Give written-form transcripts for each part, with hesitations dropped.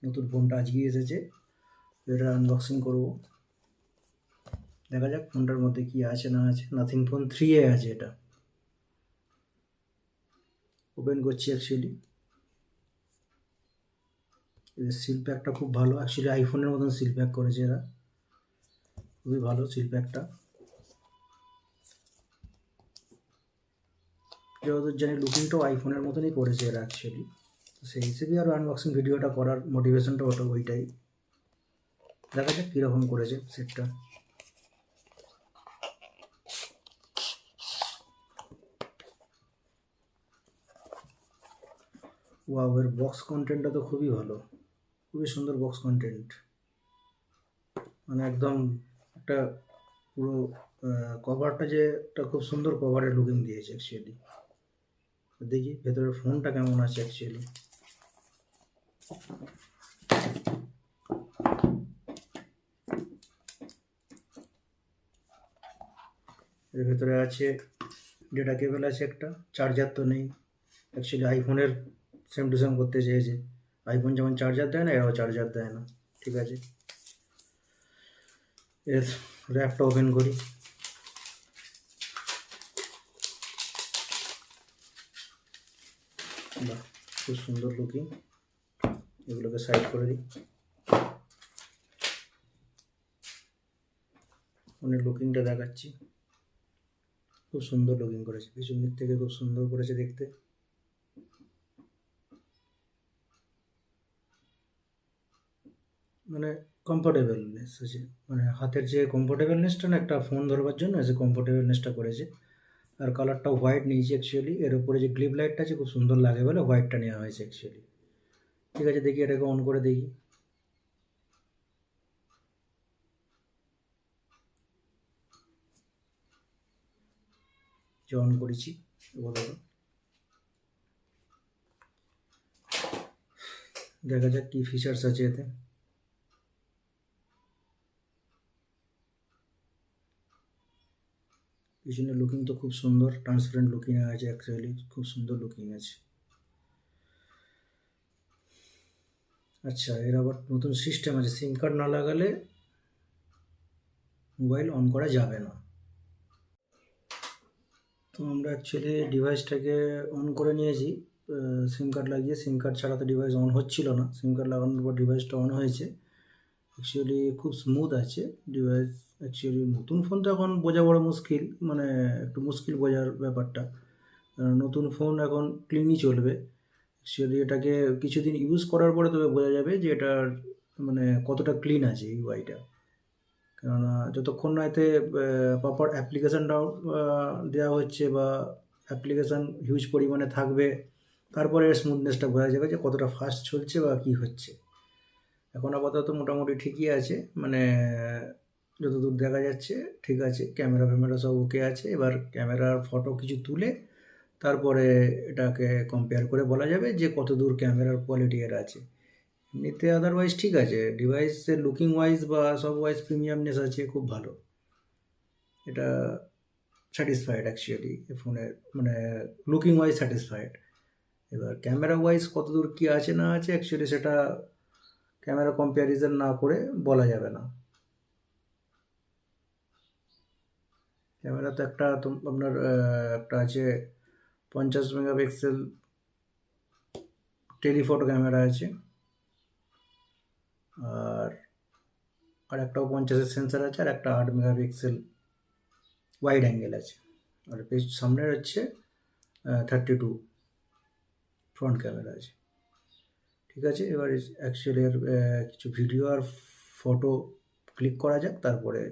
নতুন ফোনটা আজকেই এসেছে, এটা আনবক্সিং করব। দেখা যাক ফোনটার মধ্যে কি আছে না আছে। নাথিং ফোন 3A আছে এটা। ওপেন করছি অ্যাকচুয়ালি। এদের সিল প্যাকটা খুব ভালো, অ্যাকচুয়ালি আইফোনের মতন সিল প্যাক করেছে এরা, খুবই ভালো সিল প্যাকটা। যতদূর জানি লুকিংটাও আইফোনের মতনই করেছে এরা অ্যাকচুয়ালি, তো সেই হিসেবেই আরও আনবক্সিং ভিডিওটা করার মোটিভেশনটা ওইটাই। দেখা যাক কীরকম করেছে সেটটা। ওয়াও, এর বক্স কন্টেন্টটা তো খুবই ভালো, খুবই সুন্দর বক্স কন্টেন্ট। মানে একদম একটা পুরো কভারটা যে একটা খুব সুন্দর কভারের লুকিং দিয়েছে অ্যাকচুয়ালি। দেখি ভেতরের ফোনটা কেমন আছে অ্যাকচুয়ালি। এর ভেতরে আছে ডেটা কেবল আছে একটা, চার্জার তো নেই। অ্যাকচুয়ালি আইফোনের সেম টু সেম করতে চেয়েছে। আইফোন যেমন চার্জার দেয় না, এরাও চার্জার দেয় না। ঠিক আছে, এর র্যাপটা ওপেন করি। বাহ, খুব সুন্দর লুকিং। এগুলোকে সাইড করে দিই। ফোনের লুকিংটা দেখাচ্ছি, খুব সুন্দর লুকিং করেছে, পিছন দিক থেকে খুব সুন্দর করেছে দেখতে। মানে কমফোর্টেবলনেস আছে, মানে হাতের যে কমফোর্টেবলনেসটা না একটা ফোন ধরবার জন্য, সে কমফোর্টেবলনেসটা করেছে। আর কালারটাও হোয়াইট নিয়েছি অ্যাকচুয়ালি। এর উপরে যে ক্লিপ লাইটটা আছে খুব সুন্দর লাগে বলে হোয়াইটটা নেওয়া হয়েছে অ্যাকচুয়ালি। ঠিক আছে, দেখি এটাকে অন করে দেখি। যে অন করেছি দেখা যাক কী ফিচার্স আছে এতে। পিছনের লুকিং তো খুব সুন্দর, ট্রান্সপারেন্ট লুকিং আছে অ্যাকচুয়ালি, খুব সুন্দর লুকিং আছে। আচ্ছা, এর আবার নতুন সিস্টেম আছে, সিম কার্ড না লাগালে মোবাইল অন করা যাবে না। তো আমরা অ্যাকচুয়ালি ডিভাইসটাকে অন করে নিয়েছি সিম কার্ড লাগিয়ে। সিম কার্ড ছাড়া তো ডিভাইস অন হচ্ছিল না, সিম কার্ড লাগানোর পর ডিভাইসটা অন হয়েছে। অ্যাকচুয়ালি খুব স্মুথ আছে ডিভাইস। অ্যাকচুয়ালি নতুন ফোন তো এখন বোঝা বড় মুশকিল, মানে একটু মুশকিল বোঝার ব্যাপারটা। নতুন ফোন এখন ক্লিনই চলবে। অ্যাকচুয়ালি এটাকে কিছুদিন ইউজ করার পরে তবে বোঝা যাবে যে এটার মানে কতটা ক্লিন আছে ইউআইটা। কেননা যতক্ষণ না এতে প্রপার অ্যাপ্লিকেশানটাও দেওয়া হচ্ছে বা অ্যাপ্লিকেশান হিউজ পরিমাণে থাকবে, তারপরে স্মুথনেসটা বোঝা যাবে যে কতটা ফাস্ট চলছে বা কী হচ্ছে। এখন আপাতত মোটামুটি ঠিকই আছে, মানে যতদূর দেখা যাচ্ছে ঠিক আছে। ক্যামেরা ফ্যামেরা সব ওকে আছে। এবার ক্যামেরার ফটো কিছু তুলে তারপরে এটাকে কম্পেয়ার করে বলা যাবে যে কতদূর ক্যামেরার কোয়ালিটি এর আছে। এমনিতে আদারওয়াইজ ঠিক আছে, ডিভাইসের লুকিং ওয়াইজ বা সব ওয়াইজ প্রিমিয়ামনেস আছে, খুব ভালো। এটা স্যাটিসফাইড অ্যাকচুয়ালি ফোনের, মানে লুকিং ওয়াইজ স্যাটিসফাইড। এবার ক্যামেরা ওয়াইজ কতদূর কী আছে না আছে অ্যাকচুয়ালি সেটা ক্যামেরা কম্প্যারিজন না করে বলা যাবে না। ক্যামেরা তো একটা তো আপনার একটা আছে 50 মেগাপিক্সেল টেলিফটো ক্যামেরা আছে, আর একটাও 50-এর সেন্সার আছে, আর একটা 8 মেগাপিক্সেল ওয়াইড অ্যাঙ্গেল আছে। আর সামনের হচ্ছে 32 ফ্রন্ট ক্যামেরা আছে। ঠিক আছে, এবার অ্যাকচুয়ালি এর কিছু ভিডিও আর ফটো ক্লিক করা যাক, তারপরে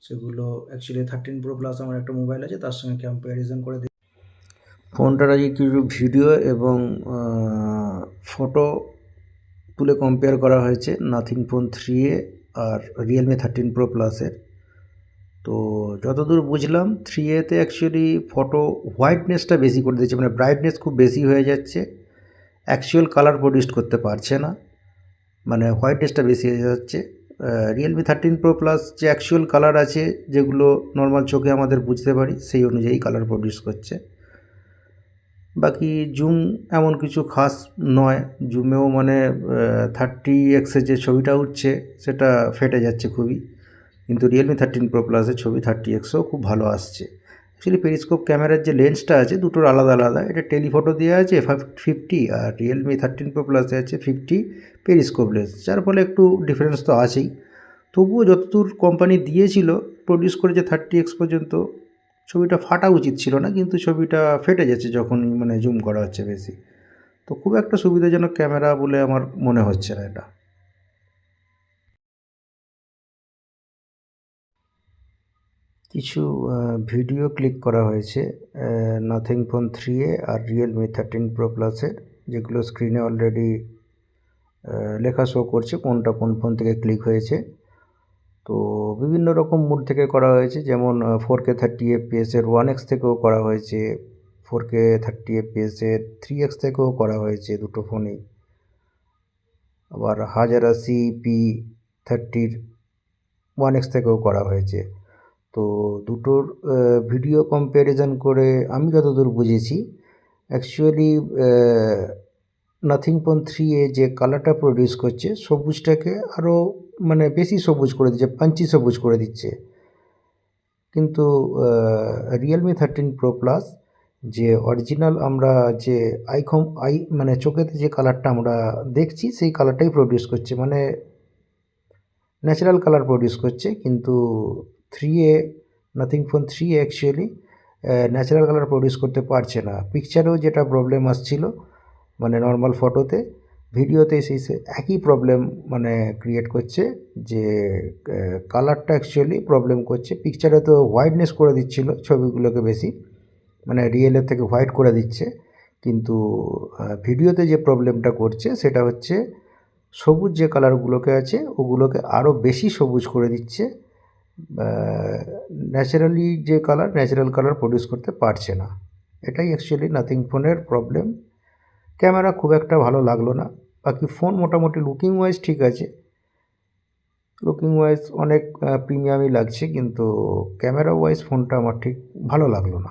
সেগুলো অ্যাকচুয়ালি 13 প্রো প্লাস আমার একটা মোবাইল আছে, তার সঙ্গে কম্প্যারিজন করে দেখি। ফোনটার আগে কিছু ভিডিও এবং ফটো তুলে কম্পেয়ার করা হয়েছে নাথিং ফোন 3A আর রিয়েলমি 13 প্রো প্লাসের। তো যতদূর বুঝলাম 3Aতে অ্যাকচুয়ালি ফটো হোয়াইটনেসটা বেশি করে দিয়েছে, মানে ব্রাইটনেস খুব বেশি হয়ে যাচ্ছে, অ্যাকচুয়াল কালার প্রডিউস করতে পারছে না, মানে হোয়াইটনেসটা বেশি হয়ে যাচ্ছে। রিয়েলমি 13 প্রো প্লাস যে অ্যাকচুয়াল কালার আছে, যেগুলো নর্মাল চোখে আমাদের বুঝতে পারি, সেই অনুযায়ী কালার প্রডিউস করছে। বাকি জুম এমন কিছু খাস নয়, জুমেও মানে 30x যে ছবিটা উঠছে সেটা ফেটে যাচ্ছে খুবই, কিন্তু রিয়েলমি 13 Pro Plus ছবি 30xও খুব ভালো আসছে। অ্যাকচুয়ালি পেরিস্কোপ ক্যামেরার যে লেন্সটা আছে দুটোর আলাদা আলাদা, এটা টেলিফটো দেওয়া আছে 50 আর রিয়েলমি 13 Pro Plus আছে 50 পেরিস্কোপ লেন্স, যার ফলে একটু ডিফারেন্স তো আছেই। তবুও যতদূর কোম্পানি দিয়েছিল প্রডিউস করেছে 30x পর্যন্ত, ছবিটা ফাটা উচিত ছিল না, কিন্তু ছবিটা ফেটে যাচ্ছে যখনই মানে জুম করা হচ্ছে বেশি। তো খুব একটা সুবিধাজনক ক্যামেরা বলে আমার মনে হচ্ছে না এটা। কিছু ভিডিও ক্লিক করা হয়েছে নাথিং ফোন 3A আর রিয়েলমি 13 Pro Plus যেগুলো স্ক্রিনে অলরেডি লেখা শো করছে কোনটা কোন ফোন থেকে ক্লিক হয়েছে। তো বিভিন্ন রকম মুড থেকে করা হয়েছে, যেমন 4K 30fps 1x থেকেও করা হয়েছে, 4K 30fps 3x থেকেও করা হয়েছে দুটো ফোনেই, আবার 1080p 1x থেকেও করা হয়েছে। তো দুটোর ভিডিও কম্প্যারিজন করে আমি যতদূর বুঝেছি অ্যাকচুয়ালি নাথিং ফোন 3A যে কালারটা প্রডিউস করছে সবুজটাকে আরও মানে বেশি সবুজ করে দিচ্ছে, পাঞ্চি সবুজ করে দিচ্ছে। কিন্তু রিয়েলমি 13 Pro Plus যে অরিজিনাল আমরা যে মানে চোখেতে যে কালারটা আমরা দেখছি সেই কালারটাই প্রডিউস করছে, মানে ন্যাচারাল কালার প্রডিউস করছে। কিন্তু 3A nothing phone 3A actually natural colour produce করতে পারছে না। পিকচারেও যেটা প্রবলেম আসছিল মানে নর্মাল ফটোতে, ভিডিওতে সেই একই প্রবলেম মানে ক্রিয়েট করছে, যে কালারটা অ্যাকচুয়ালি প্রবলেম করছে। পিকচারে তো হোয়াইটনেস করে দিচ্ছিল ছবিগুলোকে বেশি, মানে রিয়েলের থেকে হোয়াইট করে দিচ্ছে, কিন্তু ভিডিওতে যে প্রবলেমটা করছে সেটা হচ্ছে সবুজ যে কালারগুলোকে আছে ওগুলোকে আরও বেশি সবুজ করে দিচ্ছে। ন্যাচারাল কালার প্রডিউস করতে পারছে না। এটাই অ্যাকচুয়ালি নাথিং ফোনের প্রবলেম। ক্যামেরা খুব একটা ভালো লাগলো না, বাকি ফোন মোটামুটি লুকিং ওয়াইজ ঠিক আছে, লুকিং ওয়াইজ অনেক প্রিমিয়ামই লাগছে, কিন্তু ক্যামেরা ওয়াইজ ফোনটা আমার ঠিক ভালো লাগলো না।